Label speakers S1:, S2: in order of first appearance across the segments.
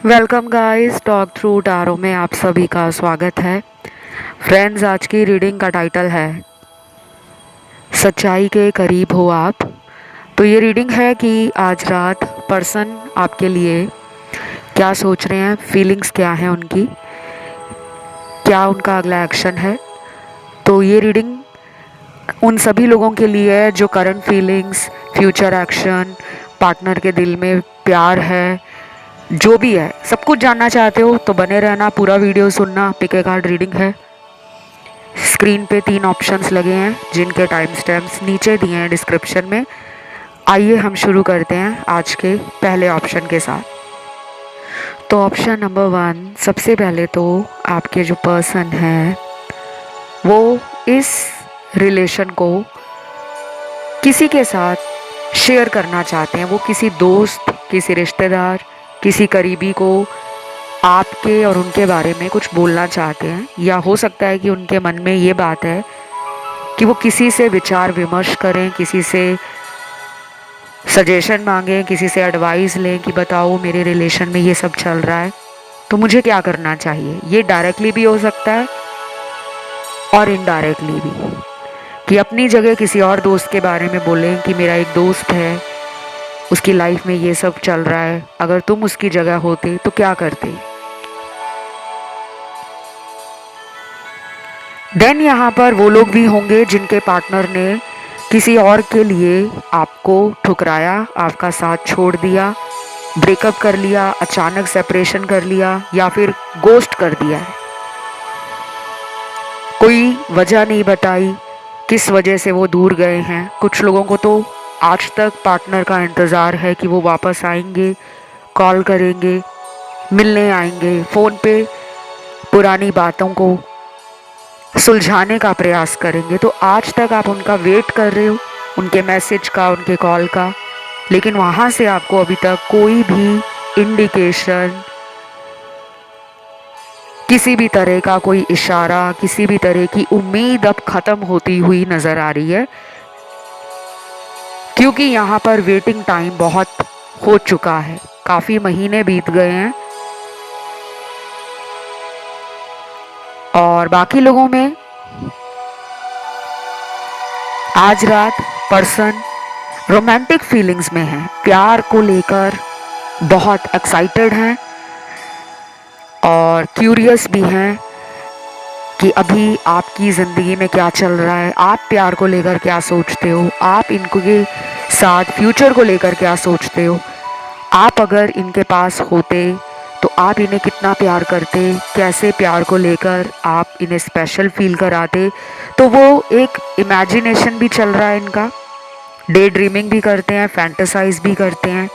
S1: Welcome guys, talk through tarot में आप सभी का स्वागत है। फ्रेंड्स, आज की रीडिंग का टाइटल है सच्चाई के करीब हो आप। तो ये रीडिंग है कि आज रात पर्सन आपके लिए क्या सोच रहे हैं, फीलिंग्स क्या हैं उनकी, क्या उनका अगला एक्शन है। तो ये रीडिंग उन सभी लोगों के लिए है जो current feelings, future action, partner के दिल में प्यार है, जो भी है सब कुछ जानना चाहते हो तो बने रहना, पूरा वीडियो सुनना। पिक ए कार्ड रीडिंग है। स्क्रीन पे 3 ऑप्शंस लगे हैं जिनके टाइम स्टैम्प्स नीचे दिए हैं डिस्क्रिप्शन में। आइए हम शुरू करते हैं आज के पहले ऑप्शन के साथ। तो ऑप्शन नंबर 1, सबसे पहले तो आपके जो पर्सन है वो इस रिलेशन को किसी के साथ शेयर करना चाहते हैं। वो किसी दोस्त, किसी रिश्तेदार, किसी करीबी को आपके और उनके बारे में कुछ बोलना चाहते हैं, या हो सकता है कि उनके मन में ये बात है कि वो किसी से विचार विमर्श करें, किसी से सजेशन मांगें, किसी से एडवाइस लें कि बताओ मेरे रिलेशन में ये सब चल रहा है तो मुझे क्या करना चाहिए। ये डायरेक्टली भी हो सकता है और इनडायरेक्टली भी, कि अपनी जगह किसी और दोस्त के बारे में बोलें कि मेरा एक दोस्त है, उसकी लाइफ में ये सब चल रहा है, अगर तुम उसकी जगह होते तो क्या करते। देन यहाँ पर वो लोग भी होंगे जिनके पार्टनर ने किसी और के लिए आपको ठुकराया, आपका साथ छोड़ दिया, ब्रेकअप कर लिया, अचानक सेपरेशन कर लिया, या फिर गोस्ट कर दिया है। कोई वजह नहीं बताई किस वजह से वो दूर गए हैं। कुछ लोगों को तो आज तक पार्टनर का इंतज़ार है कि वो वापस आएंगे, कॉल करेंगे, मिलने आएंगे, फ़ोन पे पुरानी बातों को सुलझाने का प्रयास करेंगे। तो आज तक आप उनका वेट कर रहे हो, उनके मैसेज का, उनके कॉल का, लेकिन वहाँ से आपको अभी तक कोई भी इंडिकेशन, किसी भी तरह का कोई इशारा, किसी भी तरह की उम्मीद अब ख़त्म होती हुई नज़र आ रही है, क्योंकि यहाँ पर वेटिंग टाइम बहुत हो चुका है, काफ़ी महीने बीत गए हैं। और बाकी लोगों में आज रात पर्सन रोमांटिक फीलिंग्स में है, प्यार को लेकर बहुत एक्साइटेड हैं और क्यूरियस भी हैं कि अभी आपकी ज़िंदगी में क्या चल रहा है, आप प्यार को लेकर क्या सोचते हो, आप इनके साथ फ्यूचर को लेकर क्या सोचते हो, आप अगर इनके पास होते तो आप इन्हें कितना प्यार करते, कैसे प्यार को लेकर आप इन्हें स्पेशल फील कराते। तो वो एक इमेजिनेशन भी चल रहा है इनका, डे ड्रीमिंग भी करते हैं, फैंटेसाइज भी करते हैं।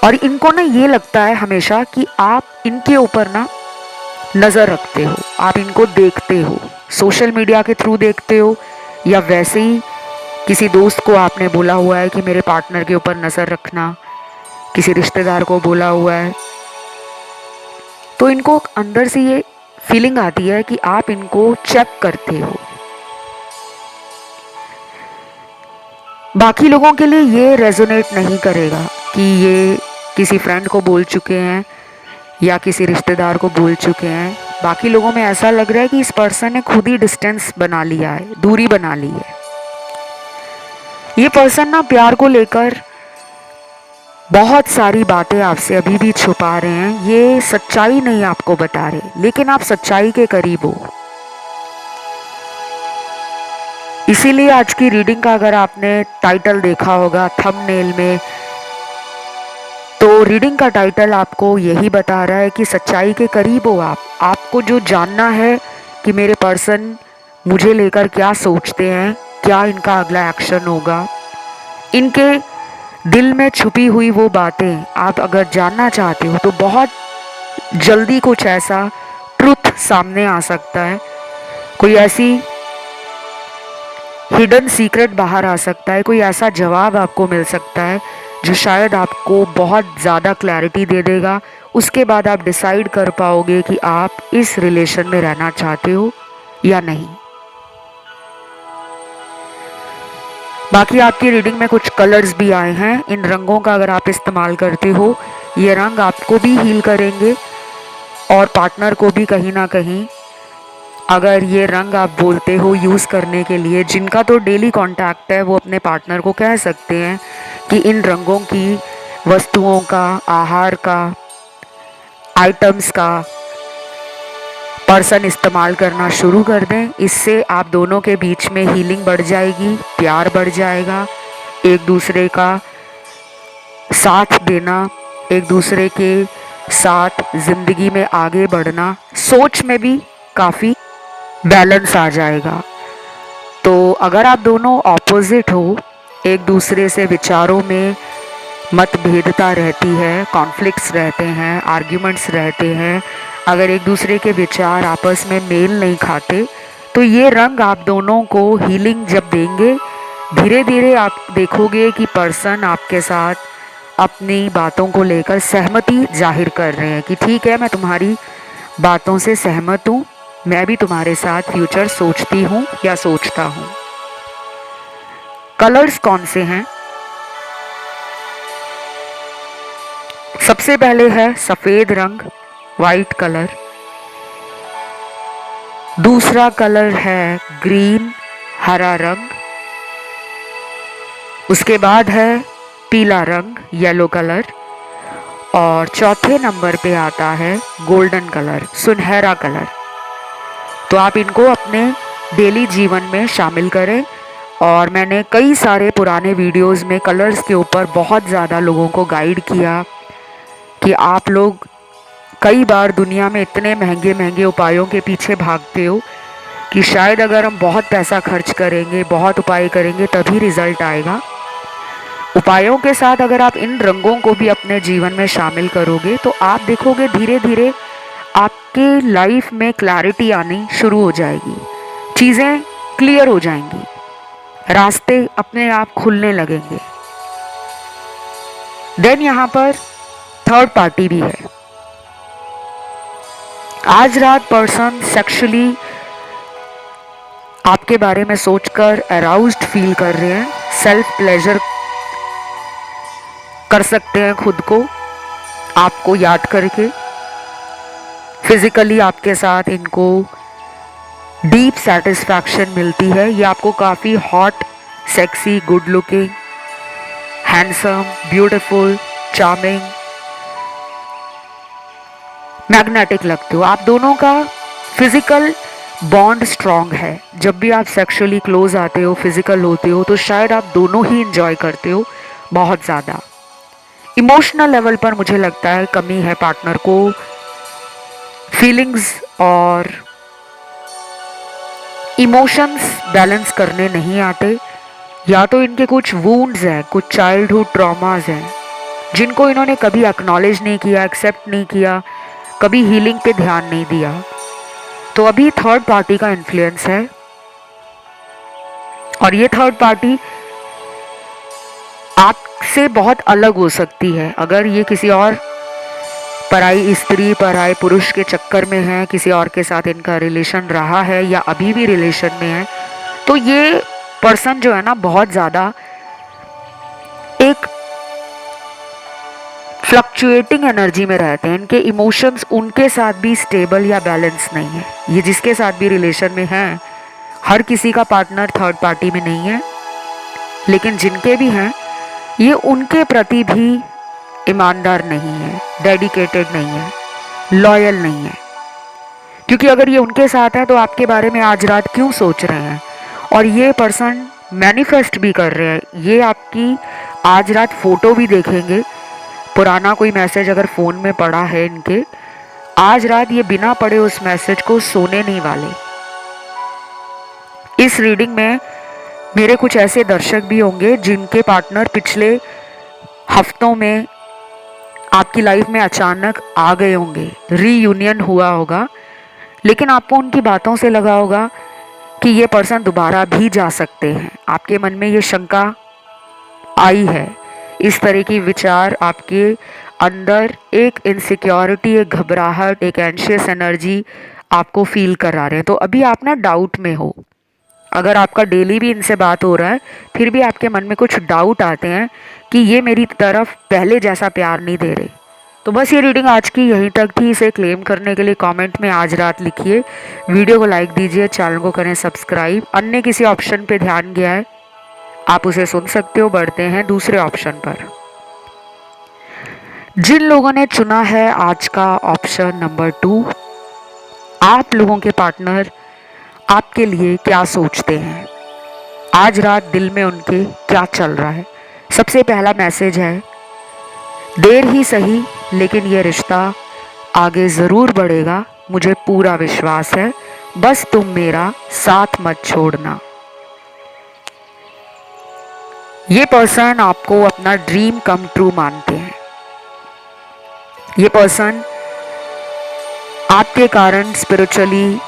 S1: और इनको ना ये लगता है हमेशा कि आप इनके ऊपर ना नज़र रखते हो, आप इनको देखते हो, सोशल मीडिया के थ्रू देखते हो, या वैसे ही किसी दोस्त को आपने बोला हुआ है कि मेरे पार्टनर के ऊपर नज़र रखना, किसी रिश्तेदार को बोला हुआ है। तो इनको अंदर से ये फीलिंग आती है कि आप इनको चेक करते हो। बाकी लोगों के लिए ये रेजोनेट नहीं करेगा कि ये किसी फ्रेंड को बोल चुके हैं या किसी रिश्तेदार को बोल चुके हैं। बाकी लोगों में ऐसा लग रहा है कि इस पर्सन ने खुद ही डिस्टेंस बना लिया है, दूरी बना ली है। ये पर्सन ना प्यार को लेकर बहुत सारी बातें आपसे अभी भी छुपा रहे हैं, ये सच्चाई नहीं आपको बता रहे, लेकिन आप सच्चाई के करीब हो। इसीलिए आज की रीडिंग का अगर आपने टाइटल देखा होगा थंबनेल में, तो रीडिंग का टाइटल आपको यही बता रहा है कि सच्चाई के करीब हो आप। आपको जो जानना है कि मेरे पर्सन मुझे लेकर क्या सोचते हैं, क्या इनका अगला एक्शन होगा, इनके दिल में छुपी हुई वो बातें आप अगर जानना चाहते हो तो बहुत जल्दी कुछ ऐसा ट्रुथ सामने आ सकता है, कोई ऐसी हिडन सीक्रेट बाहर आ सकता है, कोई ऐसा जवाब आपको मिल सकता है जो शायद आपको बहुत ज़्यादा क्लैरिटी दे देगा। उसके बाद आप डिसाइड कर पाओगे कि आप इस रिलेशन में रहना चाहते हो या नहीं। बाकी आपकी रीडिंग में कुछ कलर्स भी आए हैं, इन रंगों का अगर आप इस्तेमाल करते हो ये रंग आपको भी हील करेंगे और पार्टनर को भी कहीं ना कहीं। अगर ये रंग आप बोलते हो यूज़ करने के लिए, जिनका तो डेली कांटेक्ट है वो अपने पार्टनर को कह सकते हैं कि इन रंगों की वस्तुओं का, आहार का, आइटम्स का पर्सन इस्तेमाल करना शुरू कर दें। इससे आप दोनों के बीच में हीलिंग बढ़ जाएगी, प्यार बढ़ जाएगा, एक दूसरे का साथ देना, एक दूसरे के साथ ज़िंदगी में आगे बढ़ना, सोच में भी काफ़ी बैलेंस आ जाएगा। तो अगर आप दोनों ऑपोजिट हो, एक दूसरे से विचारों में मतभेदता रहती है, कॉन्फ्लिक्ट्स रहते हैं, आर्ग्यूमेंट्स रहते हैं, अगर एक दूसरे के विचार आपस में मेल नहीं खाते, तो ये रंग आप दोनों को हीलिंग जब देंगे, धीरे धीरे आप देखोगे कि पर्सन आपके साथ अपनी बातों को लेकर सहमति जाहिर कर रहे हैं कि ठीक है, मैं तुम्हारी बातों से सहमत हूँ, मैं भी तुम्हारे साथ फ्यूचर सोचती हूँ या सोचता हूँ। कलर्स कौन से हैं? सबसे पहले है सफ़ेद रंग, वाइट कलर। दूसरा कलर है ग्रीन, हरा रंग। उसके बाद है पीला रंग, येलो कलर। और चौथे नंबर पे आता है गोल्डन कलर, सुनहरा कलर। तो आप इनको अपने डेली जीवन में शामिल करें। और मैंने कई सारे पुराने वीडियोस में कलर्स के ऊपर बहुत ज़्यादा लोगों को गाइड किया कि आप लोग कई बार दुनिया में इतने महंगे महंगे उपायों के पीछे भागते हो कि शायद अगर हम बहुत पैसा खर्च करेंगे, बहुत उपाय करेंगे, तभी रिजल्ट आएगा। उपायों के साथ अगर आप इन रंगों को भी अपने जीवन में शामिल करोगे तो आप देखोगे धीरे धीरे आपके लाइफ में क्लैरिटी आनी शुरू हो जाएगी, चीज़ें क्लियर हो जाएंगी, रास्ते अपने आप खुलने लगेंगे। देन यहाँ पर थर्ड पार्टी भी है। आज रात पर्सन सेक्सुअली आपके बारे में सोचकर अराउज्ड फील कर रहे हैं, सेल्फ प्लेजर कर सकते हैं खुद को आपको याद करके। फिजिकली आपके साथ इनको डीप सेटिस्फैक्शन मिलती है। ये आपको काफ़ी hot, sexy, good looking, handsome, beautiful, charming, magnetic लगते हो। आप दोनों का फिजिकल बॉन्ड स्ट्रॉन्ग है। जब भी आप सेक्सुअली क्लोज आते हो, फिजिकल होते हो, तो शायद आप दोनों ही इंजॉय करते हो बहुत ज़्यादा। इमोशनल लेवल पर मुझे लगता है कमी है, पार्टनर को फीलिंग्स और इमोशंस बैलेंस करने नहीं आते। या तो इनके कुछ वूंड्स हैं, कुछ चाइल्डहुड ट्रॉमास हैं जिनको इन्होंने कभी एक्नॉलेज नहीं किया, एक्सेप्ट नहीं किया, कभी हीलिंग पे ध्यान नहीं दिया। तो अभी थर्ड पार्टी का इन्फ्लुएंस है और ये थर्ड पार्टी आपसे बहुत अलग हो सकती है। अगर ये किसी और पराई स्त्री, पराई पुरुष के चक्कर में है, किसी और के साथ इनका रिलेशन रहा है या अभी भी रिलेशन में है, तो ये पर्सन जो है ना बहुत ज़्यादा एक फ्लक्चुएटिंग एनर्जी में रहते हैं। इनके इमोशंस उनके साथ भी स्टेबल या बैलेंस नहीं है। ये जिसके साथ भी रिलेशन में है, हर किसी का पार्टनर थर्ड पार्टी में नहीं है, लेकिन जिनके भी हैं ये उनके प्रति भी ईमानदार नहीं है, डेडिकेटेड नहीं है, लॉयल नहीं है। क्योंकि अगर ये उनके साथ है तो आपके बारे में आज रात क्यों सोच रहे हैं, और ये पर्सन मैनिफेस्ट भी कर रहे हैं। ये आपकी आज रात फोटो भी देखेंगे, पुराना कोई मैसेज अगर फ़ोन में पड़ा है इनके, आज रात ये बिना पढ़े उस मैसेज को सोने नहीं वाले। इस रीडिंग में मेरे कुछ ऐसे दर्शक भी होंगे जिनके पार्टनर पिछले हफ्तों में आपकी लाइफ में अचानक आ गए होंगे, रीयूनियन हुआ होगा, लेकिन आपको उनकी बातों से लगा होगा कि ये पर्सन दोबारा भी जा सकते हैं। आपके मन में ये शंका आई है, इस तरह की विचार आपके अंदर एक इनसिक्योरिटी, एक घबराहट, एक एंशियस एनर्जी आपको फील करा रहे हैं। तो अभी आप ना डाउट में हो। अगर आपका डेली भी इनसे बात हो रहा है फिर भी आपके मन में कुछ डाउट आते हैं कि ये मेरी तरफ पहले जैसा प्यार नहीं दे रहे, तो बस ये रीडिंग आज की यहीं तक थी। इसे क्लेम करने के लिए कमेंट में आज रात लिखिए, वीडियो को लाइक दीजिए, चैनल को करें सब्सक्राइब। अन्य किसी ऑप्शन पे ध्यान गया है, आप उसे सुन सकते हो। बढ़ते हैं दूसरे ऑप्शन पर। जिन लोगों ने चुना है आज का ऑप्शन नंबर 2, आप लोगों के पार्टनर आपके लिए क्या सोचते हैं, आज रात दिल में उनके क्या चल रहा है। सबसे पहला मैसेज है, देर ही सही लेकिन ये रिश्ता आगे ज़रूर बढ़ेगा, मुझे पूरा विश्वास है, बस तुम मेरा साथ मत छोड़ना। ये पर्सन आपको अपना ड्रीम कम ट्रू मानते हैं। ये पर्सन आपके कारण स्पिरिचुअली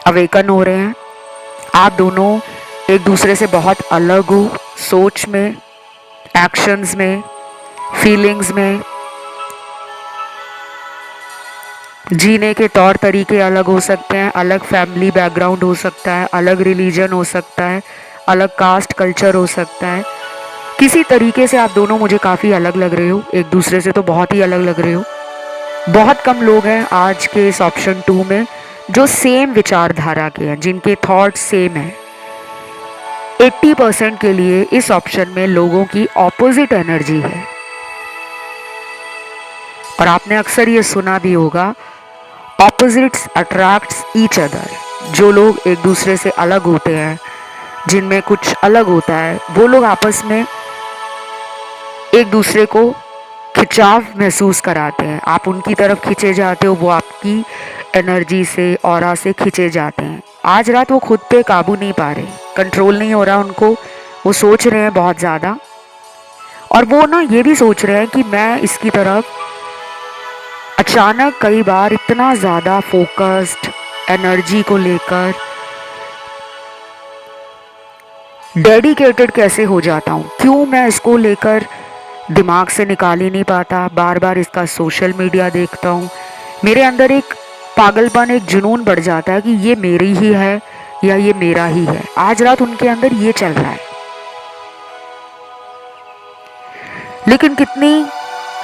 S1: अवेकन हो रहे हैं। आप दोनों एक दूसरे से बहुत अलग हो, सोच में, एक्शंस में, फीलिंग्स में। जीने के तौर तरीके अलग हो सकते हैं, अलग फैमिली बैकग्राउंड हो सकता है, अलग रिलीजन हो सकता है, अलग कास्ट कल्चर हो सकता है। किसी तरीके से आप दोनों मुझे काफ़ी अलग लग रहे हो, एक दूसरे से तो बहुत ही अलग लग रहे हो। बहुत कम लोग हैं आज के इस ऑप्शन 2 में जो सेम विचारधारा के हैं, जिनके थॉट्स सेम हैं। 80% के लिए इस ऑप्शन में लोगों की ऑपोजिट एनर्जी है। और आपने अक्सर ये सुना भी होगा, ऑपोजिट्स अट्रैक्ट्स ईच अदर। जो लोग एक दूसरे से अलग होते हैं, जिनमें कुछ अलग होता है, वो लोग आपस में एक दूसरे को खिंचाव महसूस कराते हैं। आप उनकी तरफ खींचे जाते हो, वो आपकी एनर्जी से, ऑरा से खींचे जाते हैं। आज रात वो खुद पे काबू नहीं पा रहे, कंट्रोल नहीं हो रहा उनको। वो सोच रहे हैं बहुत ज़्यादा, और वो ना ये भी सोच रहे हैं कि मैं इसकी तरफ अचानक कई बार इतना ज़्यादा फोकस्ड एनर्जी को लेकर डेडिकेटेड कैसे हो जाता हूँ, क्यों मैं इसको लेकर दिमाग से निकाल ही नहीं पाता। बार बार इसका सोशल मीडिया देखता हूँ, मेरे अंदर एक पागलपन, एक जुनून बढ़ जाता है कि ये मेरी ही है या ये मेरा ही है। आज रात उनके अंदर ये चल रहा है। लेकिन कितनी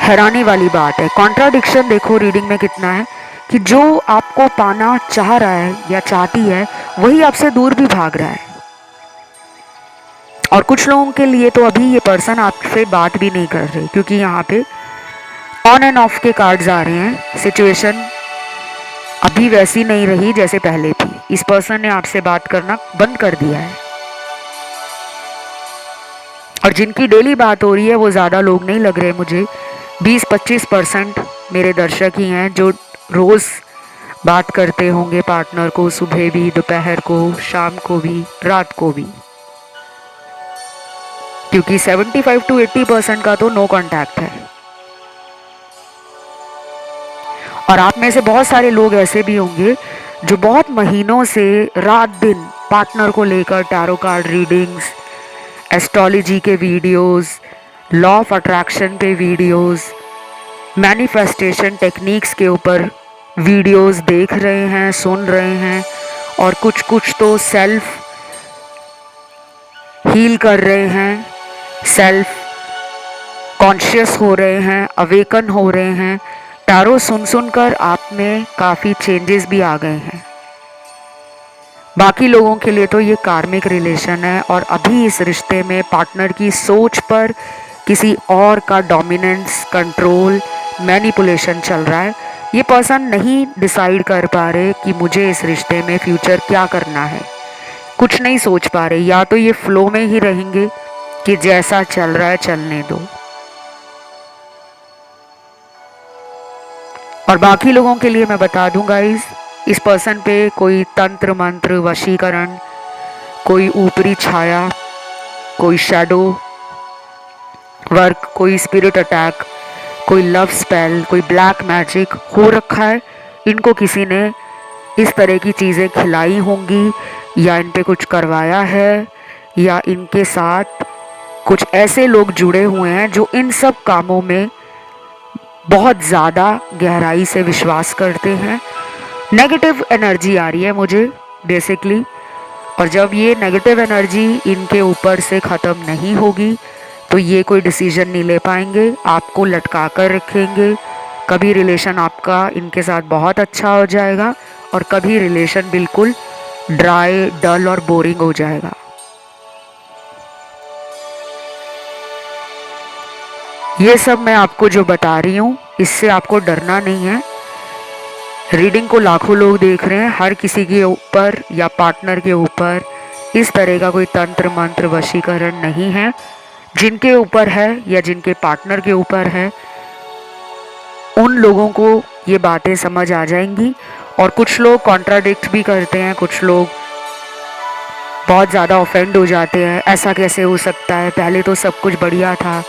S1: हैरानी वाली बात है, कॉन्ट्राडिक्शन देखो रीडिंग में कितना है कि जो आपको पाना चाह रहा है या चाहती है, वही आपसे दूर भी भाग रहा है। और कुछ लोगों के लिए तो अभी ये पर्सन आपसे बात भी नहीं कर रहे, क्योंकि यहाँ पे ऑन एंड ऑफ के कार्ड्स आ रहे हैं। सिचुएशन अभी वैसी नहीं रही जैसे पहले थी। इस पर्सन ने आपसे बात करना बंद कर दिया है। और जिनकी डेली बात हो रही है वो ज़्यादा लोग नहीं लग रहे मुझे। 20-25% मेरे दर्शक ही हैं जो रोज़ बात करते होंगे पार्टनर को, सुबह भी, दोपहर को, शाम को भी, रात को भी। क्योंकि 75-80% का तो नो कांटेक्ट है। और आप में से बहुत सारे लोग ऐसे भी होंगे जो बहुत महीनों से रात दिन पार्टनर को लेकर टैरो कार्ड रीडिंग्स, एस्ट्रोलॉजी के वीडियोस, लॉ ऑफ अट्रैक्शन पे वीडियोस, मैनिफेस्टेशन टेक्निक्स के ऊपर वीडियोस देख रहे हैं, सुन रहे हैं। और कुछ तो सेल्फ हील कर रहे हैं, सेल्फ कॉन्शियस हो रहे हैं, अवेकन हो रहे हैं। टैरो सुन सुनकर आप में काफ़ी चेंजेस भी आ गए हैं। बाकी लोगों के लिए तो ये कार्मिक रिलेशन है, और अभी इस रिश्ते में पार्टनर की सोच पर किसी और का डोमिनेंस, कंट्रोल, मैनिपुलेशन चल रहा है। ये पर्सन नहीं डिसाइड कर पा रहे कि मुझे इस रिश्ते में फ्यूचर क्या करना है, कुछ नहीं सोच पा रहे। या तो ये फ्लो में ही रहेंगे कि जैसा चल रहा है चलने दो। और बाकी लोगों के लिए मैं बता दूं गाइस, इस पर्सन पे कोई तंत्र मंत्र, वशीकरण, कोई ऊपरी छाया, कोई शैडो वर्क, कोई स्पिरिट अटैक, कोई लव स्पेल, कोई ब्लैक मैजिक हो रखा है। इनको किसी ने इस तरह की चीज़ें खिलाई होंगी, या इन पे कुछ करवाया है, या इनके साथ कुछ ऐसे लोग जुड़े हुए हैं जो इन सब कामों में बहुत ज़्यादा गहराई से विश्वास करते हैं। नेगेटिव एनर्जी आ रही है मुझे बेसिकली, और जब ये नेगेटिव एनर्जी इनके ऊपर से ख़त्म नहीं होगी तो ये कोई डिसीजन नहीं ले पाएंगे, आपको लटका कर रखेंगे। कभी रिलेशन आपका इनके साथ बहुत अच्छा हो जाएगा और कभी रिलेशन बिल्कुल ड्राई, डल और बोरिंग हो जाएगा। ये सब मैं आपको जो बता रही हूँ, इससे आपको डरना नहीं है। रीडिंग को लाखों लोग देख रहे हैं, हर किसी के ऊपर या पार्टनर के ऊपर इस तरह का कोई तंत्र मंत्र वशीकरण नहीं है। जिनके ऊपर है या जिनके पार्टनर के ऊपर है, उन लोगों को ये बातें समझ आ जाएंगी। और कुछ लोग कॉन्ट्राडिक्ट भी करते हैं, कुछ लोग बहुत ज़्यादा ऑफेंड हो जाते हैं, ऐसा कैसे हो सकता है, पहले तो सब कुछ बढ़िया था।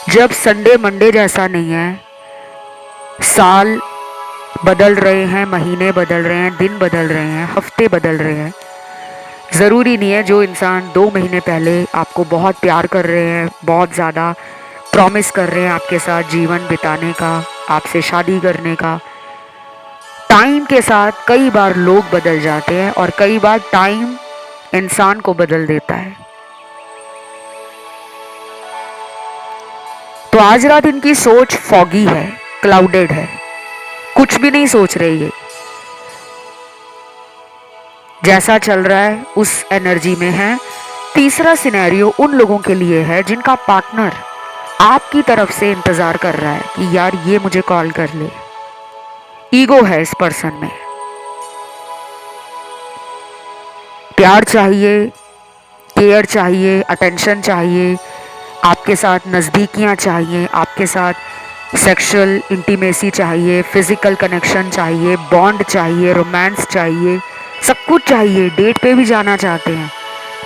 S1: जब संडे मंडे जैसा नहीं है, साल बदल रहे हैं, महीने बदल रहे हैं, दिन बदल रहे हैं, हफ्ते बदल रहे हैं। ज़रूरी नहीं है जो इंसान 2 महीने पहले आपको बहुत प्यार कर रहे हैं, बहुत ज़्यादा प्रॉमिस कर रहे हैं आपके साथ जीवन बिताने का, आपसे शादी करने का, टाइम के साथ कई बार लोग बदल जाते हैं और कई बार टाइम इंसान को बदल देता है। तो आज रात इनकी सोच फॉगी है, क्लाउडेड है, कुछ भी नहीं सोच रही है। जैसा चल रहा है उस एनर्जी में है। तीसरा सिनेरियो उन लोगों के लिए है जिनका पार्टनर आपकी तरफ से इंतजार कर रहा है कि यार ये मुझे कॉल कर ले। ईगो है इस पर्सन में, प्यार चाहिए, केयर चाहिए, अटेंशन चाहिए, आपके साथ नज़दीकियां चाहिए, आपके साथ सेक्सुअल इंटीमेसी चाहिए, फिजिकल कनेक्शन चाहिए, बॉन्ड चाहिए, रोमांस चाहिए, सब कुछ चाहिए। डेट पे भी जाना चाहते हैं,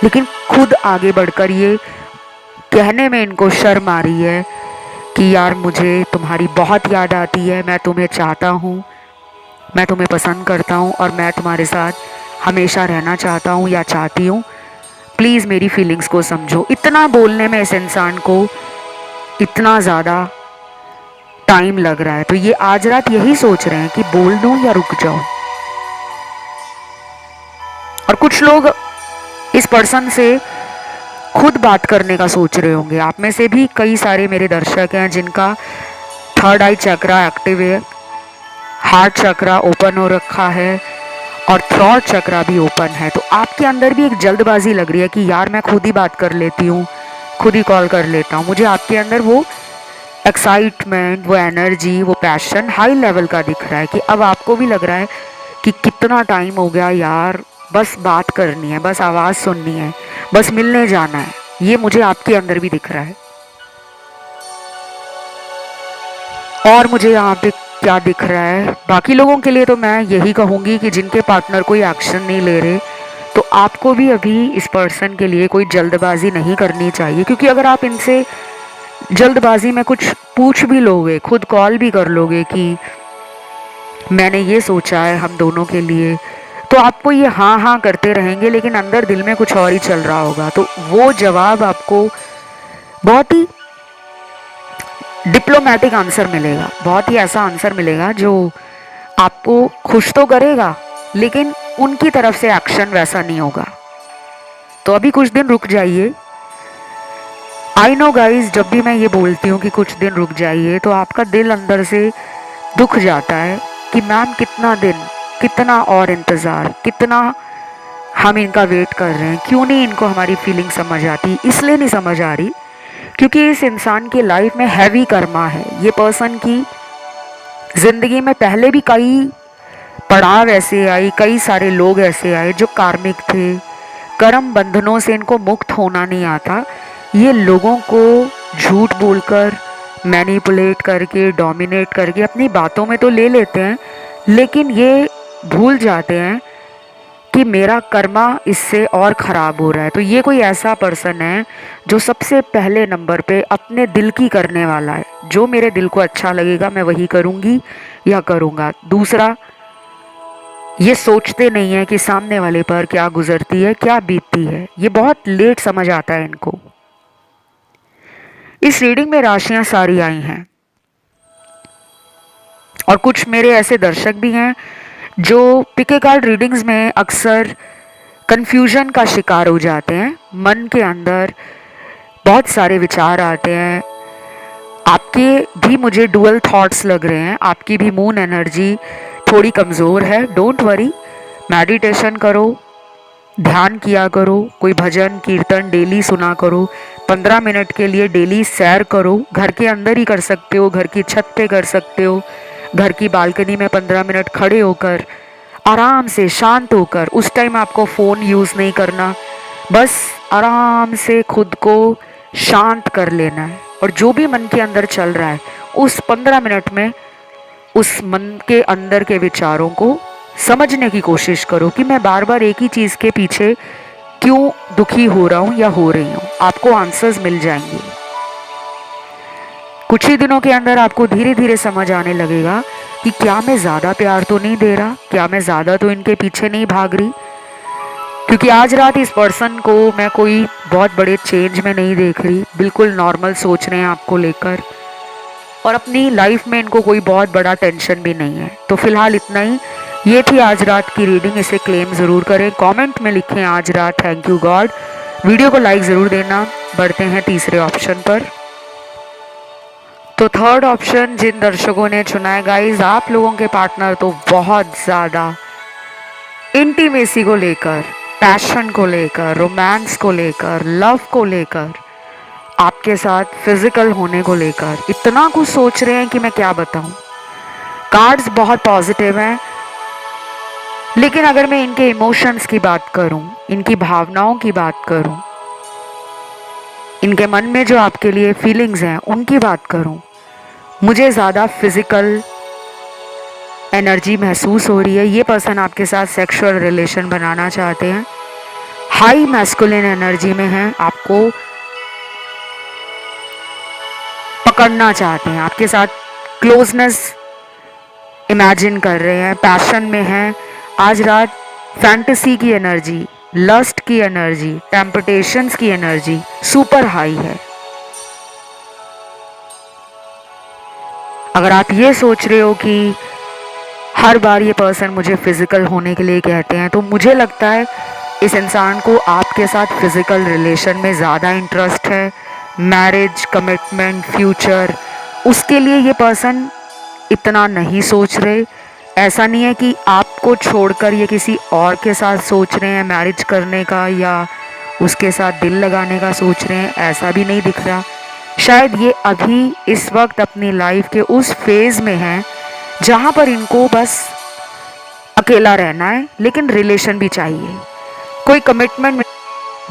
S1: लेकिन खुद आगे बढ़कर ये कहने में इनको शर्म आ रही है कि यार मुझे तुम्हारी बहुत याद आती है, मैं तुम्हें चाहता हूँ, मैं तुम्हें पसंद करता हूँ और मैं तुम्हारे साथ हमेशा रहना चाहता हूँ या चाहती हूँ, प्लीज़ मेरी फीलिंग्स को समझो। इतना बोलने में इस इंसान को इतना ज़्यादा टाइम लग रहा है, तो ये आज रात यही सोच रहे हैं कि बोल दूं या रुक जाऊं। और कुछ लोग इस पर्सन से खुद बात करने का सोच रहे होंगे। आप में से भी कई सारे मेरे दर्शक हैं जिनका थर्ड आई चक्रा एक्टिव है, हार्ट चक्रा ओपन हो रखा है और थ्रॉट चक्रा भी ओपन है। तो आपके अंदर भी एक जल्दबाजी लग रही है कि यार मैं खुद ही बात कर लेती हूँ, खुद ही कॉल कर लेता हूँ। मुझे आपके अंदर वो एक्साइटमेंट, वो एनर्जी, वो पैशन हाई लेवल का दिख रहा है कि अब आपको भी लग रहा है कि कितना टाइम हो गया यार, बस बात करनी है, बस आवाज़ सुननी है, बस मिलने जाना है। ये मुझे आपके अंदर भी दिख रहा है। और मुझे यहाँ पे क्या दिख रहा है, बाकी लोगों के लिए तो मैं यही कहूँगी कि जिनके पार्टनर कोई एक्शन नहीं ले रहे, तो आपको भी अभी इस पर्सन के लिए कोई जल्दबाजी नहीं करनी चाहिए। क्योंकि अगर आप इनसे जल्दबाजी में कुछ पूछ भी लोगे, खुद कॉल भी कर लोगे कि मैंने ये सोचा है हम दोनों के लिए, तो आपको ये हाँ हाँ करते रहेंगे, लेकिन अंदर दिल में कुछ और ही चल रहा होगा। तो वो जवाब आपको बहुत ही डिप्लोमेटिक आंसर मिलेगा, बहुत ही ऐसा आंसर मिलेगा जो आपको खुश तो करेगा, लेकिन उनकी तरफ से एक्शन वैसा नहीं होगा। तो अभी कुछ दिन रुक जाइए। आई नो गाइज, जब भी मैं ये बोलती हूँ कि कुछ दिन रुक जाइए, तो आपका दिल अंदर से दुख जाता है कि मैम कितना दिन, कितना और इंतज़ार, कितना हम इनका वेट कर रहे हैं, क्यों नहीं इनको हमारी फीलिंग समझ आती। इसलिए नहीं समझ आ रही क्योंकि इस इंसान की लाइफ में हैवी कर्मा है। ये पर्सन की ज़िंदगी में पहले भी कई पड़ाव ऐसे आए, कई सारे लोग ऐसे आए जो कार्मिक थे, कर्म बंधनों से इनको मुक्त होना नहीं आता। ये लोगों को झूठ बोलकर, मैनिपुलेट करके, डोमिनेट करके अपनी बातों में तो ले लेते हैं, लेकिन ये भूल जाते हैं कि मेरा कर्मा इससे और ख़राब हो रहा है। तो ये कोई ऐसा पर्सन है जो सबसे पहले नंबर पे अपने दिल की करने वाला है। जो मेरे दिल को अच्छा लगेगा मैं वही करूँगी या करूँगा। दूसरा, ये सोचते नहीं है कि सामने वाले पर क्या गुजरती है, क्या बीतती है। ये बहुत लेट समझ आता है इनको। इस रीडिंग में राशियां सारी आई हैं और कुछ मेरे ऐसे दर्शक भी हैं जो पिके कार्ड रीडिंग्स में अक्सर कंफ्यूजन का शिकार हो जाते हैं। मन के अंदर बहुत सारे विचार आते हैं। आपके भी मुझे डुअल थॉट्स लग रहे हैं। आपकी भी मून एनर्जी थोड़ी कमज़ोर है। डोंट वरी, मेडिटेशन करो, ध्यान किया करो, कोई भजन कीर्तन डेली सुना करो, 15 मिनट के लिए डेली सैर करो। घर के अंदर ही कर सकते हो, घर की छत पे कर सकते हो, घर की बालकनी में 15 मिनट खड़े होकर आराम से शांत होकर। उस टाइम आपको फ़ोन यूज़ नहीं करना, बस आराम से खुद को शांत कर लेना है। और जो भी मन के अंदर चल रहा है उस 15 मिनट में उस मन के अंदर के विचारों को समझने की कोशिश करो कि मैं बार बार एक ही चीज़ के पीछे क्यों दुखी हो रहा हूँ या हो रही हूँ। आपको आंसर्स मिल जाएंगे। कुछ ही दिनों के अंदर आपको धीरे धीरे समझ आने लगेगा कि क्या मैं ज़्यादा प्यार तो नहीं दे रहा, क्या मैं ज़्यादा तो इनके पीछे नहीं भाग रही। क्योंकि आज रात इस पर्सन को मैं कोई बहुत बड़े चेंज में नहीं देख रही, बिल्कुल नॉर्मल सोच रहे हैं आपको लेकर, और अपनी लाइफ में इनको कोई बहुत बड़ा टेंशन भी नहीं है। तो फिलहाल इतना ही। ये थी आज रात की रीडिंग। इसे क्लेम ज़रूर करें, कमेंट में लिखें आज रात थैंक यू गॉड। वीडियो को लाइक ज़रूर देना। बढ़ते हैं तीसरे ऑप्शन पर। तो थर्ड ऑप्शन जिन दर्शकों ने चुना है गाइज, आप लोगों के पार्टनर तो बहुत ज़्यादा इंटीमेसी को लेकर, पैशन को लेकर, रोमांस को लेकर, लव को लेकर, आपके साथ फिजिकल होने को लेकर इतना कुछ सोच रहे हैं कि मैं क्या बताऊं। कार्ड्स बहुत पॉजिटिव हैं, लेकिन अगर मैं इनके इमोशंस की बात करूं, इनकी भावनाओं की बात करूं, इनके मन में जो आपके लिए फीलिंग्स हैं उनकी बात करूं, मुझे ज़्यादा फिजिकल एनर्जी महसूस हो रही है। ये पर्सन आपके साथ सेक्सुअल रिलेशन बनाना चाहते हैं, हाई मैस्कुलिन एनर्जी में हैं, आपको पकड़ना चाहते हैं, आपके साथ क्लोजनेस इमेजिन कर रहे हैं, पैशन में हैं। आज रात फैंटेसी की एनर्जी, लस्ट की एनर्जी, टेम्पटेशंस की एनर्जी सुपर हाई है। अगर आप ये सोच रहे हो कि हर बार ये पर्सन मुझे फिजिकल होने के लिए कहते हैं, तो मुझे लगता है इस इंसान को आपके साथ फिजिकल रिलेशन में ज़्यादा इंटरेस्ट है। मैरिज, कमिटमेंट, फ्यूचर, उसके लिए ये पर्सन इतना नहीं सोच रहे। ऐसा नहीं है कि आपको छोड़कर ये किसी और के साथ सोच रहे हैं मैरिज करने का या उसके साथ दिल लगाने का सोच रहे हैं, ऐसा भी नहीं दिख रहा। शायद ये अभी इस वक्त अपनी लाइफ के उस फेज़ में हैं जहाँ पर इनको बस अकेला रहना है, लेकिन रिलेशन भी चाहिए। कोई कमिटमेंट में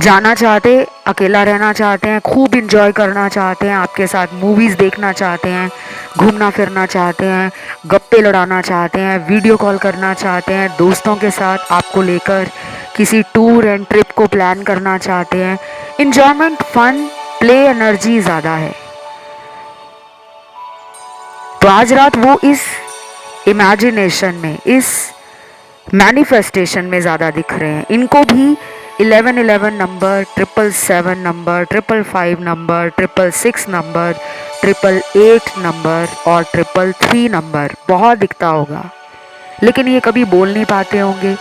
S1: जाना चाहते, अकेला रहना चाहते हैं, खूब इंजॉय करना चाहते हैं, आपके साथ मूवीज़ देखना चाहते हैं, घूमना फिरना चाहते हैं, गप्पे लड़ाना चाहते हैं, वीडियो कॉल करना चाहते हैं, दोस्तों के साथ आपको लेकर किसी टूर एंड ट्रिप को प्लान करना चाहते हैं। इंजॉयमेंट, फन, प्ले एनर्जी ज़्यादा है। तो आज रात वो इस इमेजिनेशन में, इस मैनिफेस्टेशन में ज़्यादा दिख रहे हैं। इनको भी 1111 number, 777 number, 555 number, 666 number, 888 number और 333 नंबर बहुत दिखता होगा, लेकिन ये कभी बोल नहीं पाते होंगे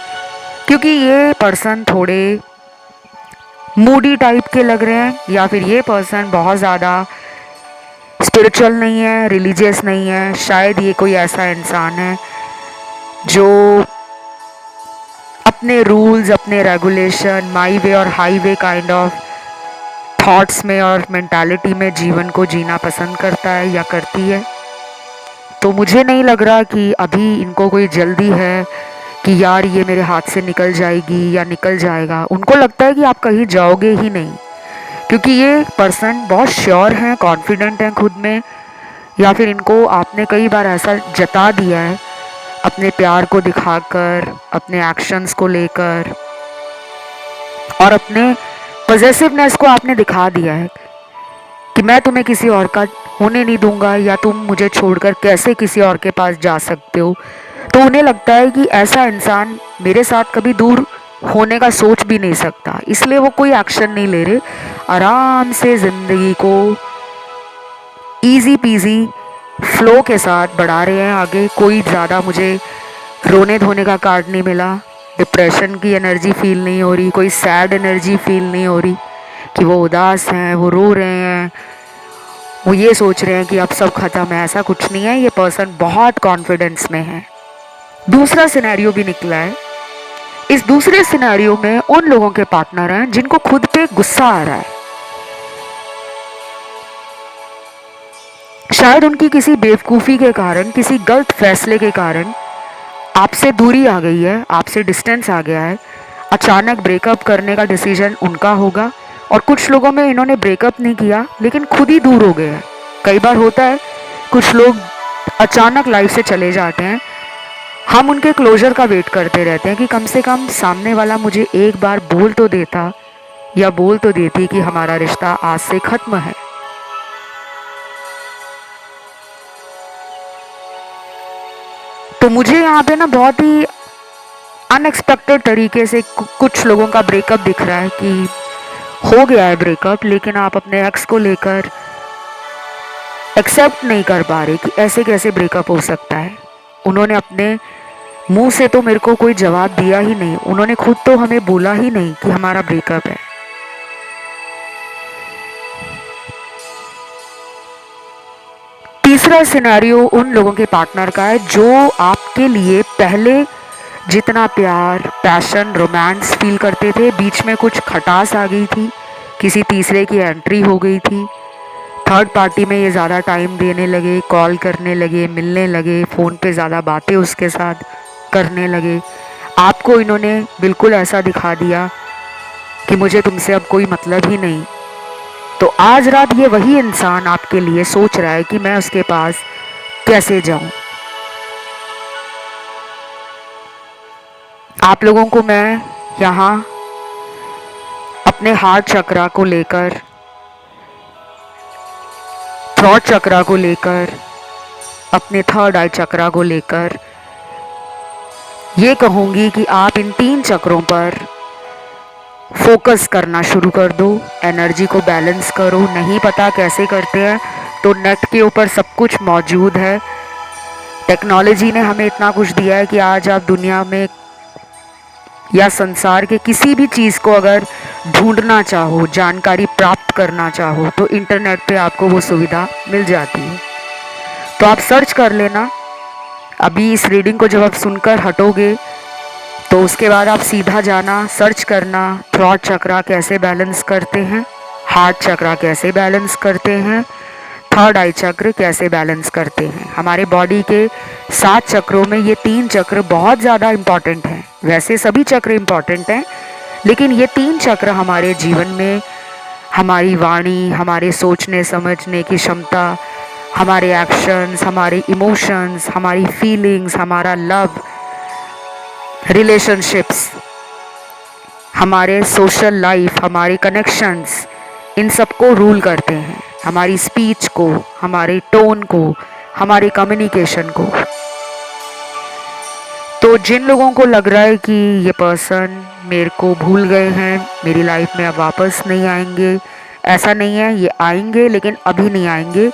S1: क्योंकि ये पर्सन थोड़े मूडी टाइप के लग रहे हैं, या फिर ये पर्सन बहुत ज़्यादा स्पिरिचुअल नहीं है, रिलीजियस नहीं है। शायद ये कोई ऐसा इंसान है जो अपने रूल्स, अपने रेगुलेशन, माई वे और high way kind of thoughts में और मेंटालिटी में जीवन को जीना पसंद करता है या करती है। तो मुझे नहीं लग रहा कि अभी इनको कोई जल्दी है कि यार ये मेरे हाथ से निकल जाएगी या निकल जाएगा। उनको लगता है कि आप कहीं जाओगे ही नहीं, क्योंकि ये पर्सन बहुत श्योर हैं, कॉन्फिडेंट हैं खुद में, या फिर इनको आपने कई बार ऐसा जता दिया है अपने प्यार को दिखाकर, अपने एक्शंस को लेकर, और अपने पॉजेसिवनेस को आपने दिखा दिया है कि मैं तुम्हें किसी और का होने नहीं दूंगा, या तुम मुझे छोड़कर कैसे किसी और के पास जा सकते हो। तो उन्हें लगता है कि ऐसा इंसान मेरे साथ कभी दूर होने का सोच भी नहीं सकता, इसलिए वो कोई एक्शन नहीं ले रहे, आराम से ज़िंदगी को इजी पीजी फ्लो के साथ बढ़ा रहे हैं आगे। कोई ज़्यादा मुझे रोने धोने का कार्ड नहीं मिला, डिप्रेशन की एनर्जी फील नहीं हो रही, कोई सैड एनर्जी फील नहीं हो रही, कि वो उदास हैं, वो रो रहे हैं, वो ये सोच रहे हैं कि अब सब खत्म है। ऐसा कुछ नहीं है, ये पर्सन बहुत कॉन्फिडेंस में है। दूसरा सिनेरियो भी निकला है। इस दूसरे सिनेरियो में उन लोगों के पार्टनर हैं जिनको खुद पे गुस्सा आ रहा है। शायद उनकी किसी बेवकूफ़ी के कारण, किसी गलत फैसले के कारण आपसे दूरी आ गई है, आपसे डिस्टेंस आ गया है। अचानक ब्रेकअप करने का डिसीजन उनका होगा। और कुछ लोगों में इन्होंने ब्रेकअप नहीं किया लेकिन खुद ही दूर हो गए हैं। कई बार होता है, कुछ लोग अचानक लाइफ से चले जाते हैं। हम उनके क्लोजर का वेट करते रहते हैं कि कम से कम सामने वाला मुझे एक बार बोल तो देता या बोल तो देती कि हमारा रिश्ता आज से खत्म है। तो मुझे यहाँ पे ना बहुत ही अनएक्सपेक्टेड तरीके से कुछ लोगों का ब्रेकअप दिख रहा है कि हो गया है ब्रेकअप, लेकिन आप अपने एक्स को लेकर एक्सेप्ट नहीं कर पा रहे कि ऐसे कैसे ब्रेकअप हो सकता है। उन्होंने अपने मुंह से तो मेरे को कोई जवाब दिया ही नहीं, उन्होंने खुद तो हमें बोला ही नहीं कि हमारा ब्रेकअप है। तीसरा सिनेरियो उन लोगों के पार्टनर का है जो आपके लिए पहले जितना प्यार, पैशन, रोमांस फील करते थे, बीच में कुछ खटास आ गई थी, किसी तीसरे की एंट्री हो गई थी, थर्ड पार्टी में ये ज़्यादा टाइम देने लगे, कॉल करने लगे, मिलने लगे, फ़ोन पे ज़्यादा बातें उसके साथ करने लगे। आपको इन्होंने बिल्कुल ऐसा दिखा दिया कि मुझे तुमसे अब कोई मतलब ही नहीं। तो आज रात ये वही इंसान आपके लिए सोच रहा है कि मैं उसके पास कैसे जाऊं। आप लोगों को मैं यहाँ अपने हार्ट चक्रा को लेकर, थ्रॉट चक्रा को लेकर, अपने थर्ड आई चक्रा को लेकर ये कहूँगी कि आप इन 3 चक्रों पर फोकस करना शुरू कर दो, एनर्जी को बैलेंस करो। नहीं पता कैसे करते हैं तो नेट के ऊपर सब कुछ मौजूद है। टेक्नोलॉजी ने हमें इतना कुछ दिया है कि आज आप दुनिया में या संसार के किसी भी चीज़ को अगर ढूंढना चाहो, जानकारी प्राप्त करना चाहो, तो इंटरनेट पे आपको वो सुविधा मिल जाती है। तो आप सर्च कर लेना। अभी इस रीडिंग को जब आप सुनकर हटोगे तो उसके बाद आप सीधा जाना, सर्च करना थ्रॉट चक्रा कैसे बैलेंस करते हैं, हार्ट चक्रा कैसे बैलेंस करते हैं, थर्ड आई चक्र कैसे बैलेंस करते हैं। हमारे बॉडी के 7 चक्रों में ये 3 चक्र बहुत ज़्यादा इम्पॉर्टेंट हैं। वैसे सभी चक्र इम्पॉर्टेंट हैं, लेकिन ये 3 चक्र हमारे जीवन में हमारी वाणी, हमारे सोचने समझने की क्षमता, हमारे एक्शंस, हमारे इमोशंस, हमारी फीलिंग्स, हमारा लव, रिलेशनशिप्स, हमारे सोशल लाइफ, हमारे कनेक्शंस, इन सबको रूल करते हैं। हमारी स्पीच को, हमारे टोन को, हमारे कम्युनिकेशन को। तो जिन लोगों को लग रहा है कि ये पर्सन मेरे को भूल गए हैं, मेरी लाइफ में अब वापस नहीं आएंगे, ऐसा नहीं है, ये आएंगे लेकिन अभी नहीं आएंगे,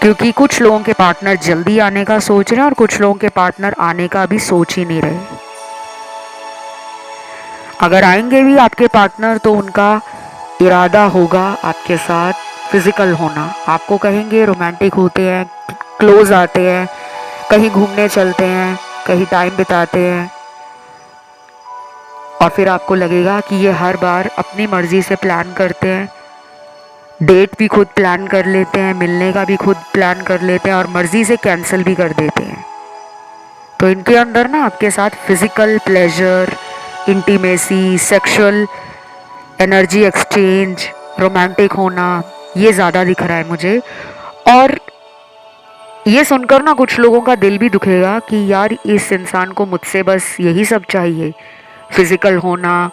S1: क्योंकि कुछ लोगों के पार्टनर जल्दी आने का सोच रहे हैं और कुछ लोगों के पार्टनर आने का अभी सोच ही नहीं रहे। अगर आएंगे भी आपके पार्टनर तो उनका इरादा होगा आपके साथ फिजिकल होना। आपको कहेंगे रोमांटिक होते हैं, क्लोज आते हैं, कहीं घूमने चलते हैं, कहीं टाइम बिताते हैं, और फिर आपको लगेगा कि ये हर बार अपनी मर्जी से प्लान करते हैं, डेट भी खुद प्लान कर लेते हैं, मिलने का भी खुद प्लान कर लेते हैं और मर्जी से कैंसिल भी कर देते हैं। तो इनके अंदर ना आपके साथ physical pleasure, intimacy, sexual energy exchange, romantic होना, ये ज़्यादा दिख रहा है मुझे। और ये सुनकर ना कुछ लोगों का दिल भी दुखेगा कि यार इस इंसान को मुझसे बस यही सब चाहिए, फिजिकल होना,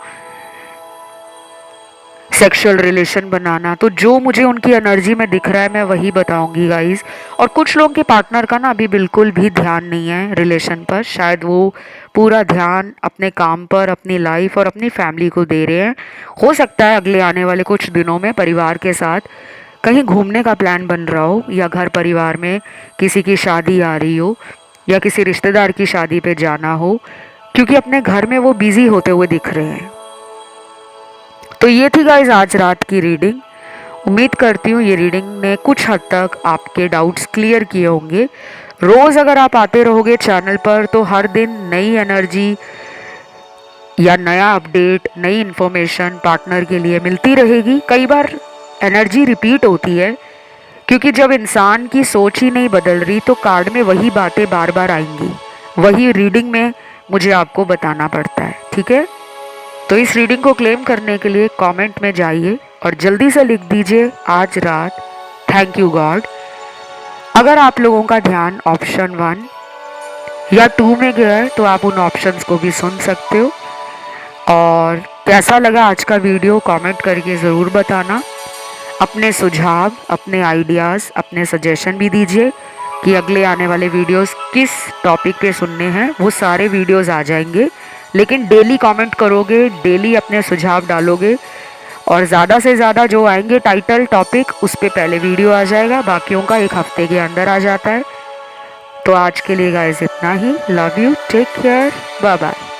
S1: सेक्सुअल रिलेशन बनाना। तो जो मुझे उनकी एनर्जी में दिख रहा है मैं वही बताऊंगी गाइस। और कुछ लोगों के पार्टनर का ना अभी बिल्कुल भी ध्यान नहीं है रिलेशन पर। शायद वो पूरा ध्यान अपने काम पर, अपनी लाइफ और अपनी फैमिली को दे रहे हैं। हो सकता है अगले आने वाले कुछ दिनों में परिवार के साथ कहीं घूमने का प्लान बन रहा हो, या घर परिवार में किसी की शादी आ रही हो, या किसी रिश्तेदार की शादी पे जाना हो, क्योंकि अपने घर में वो बिजी होते हुए दिख रहे हैं। तो ये थी गाइस आज रात की रीडिंग। उम्मीद करती हूँ ये रीडिंग ने कुछ हद तक आपके डाउट्स क्लियर किए होंगे। रोज़ अगर आप आते रहोगे चैनल पर तो हर दिन नई एनर्जी या नया अपडेट, नई इन्फॉर्मेशन पार्टनर के लिए मिलती रहेगी। कई बार एनर्जी रिपीट होती है क्योंकि जब इंसान की सोच ही नहीं बदल रही तो कार्ड में वही बातें बार बार आएंगी। वही रीडिंग में मुझे आपको बताना पड़ता है, ठीक है। तो इस रीडिंग को क्लेम करने के लिए कमेंट में जाइए और जल्दी से लिख दीजिए आज रात थैंक यू गॉड। अगर आप लोगों का ध्यान ऑप्शन 1 या 2 में गया है तो आप उन ऑप्शंस को भी सुन सकते हो। और कैसा लगा आज का वीडियो कमेंट करके ज़रूर बताना। अपने सुझाव, अपने आइडियाज़, अपने सजेशन भी दीजिए कि अगले आने वाले वीडियोस किस टॉपिक पे सुनने हैं। वो सारे वीडियोस आ जाएंगे, लेकिन डेली कमेंट करोगे, डेली अपने सुझाव डालोगे और ज़्यादा से ज़्यादा जो आएंगे टाइटल टॉपिक उस पर पहले वीडियो आ जाएगा, बाकियों का एक हफ्ते के अंदर आ जाता है। तो आज के लिए गाइस इतना ही। Love you, take care, bye bye.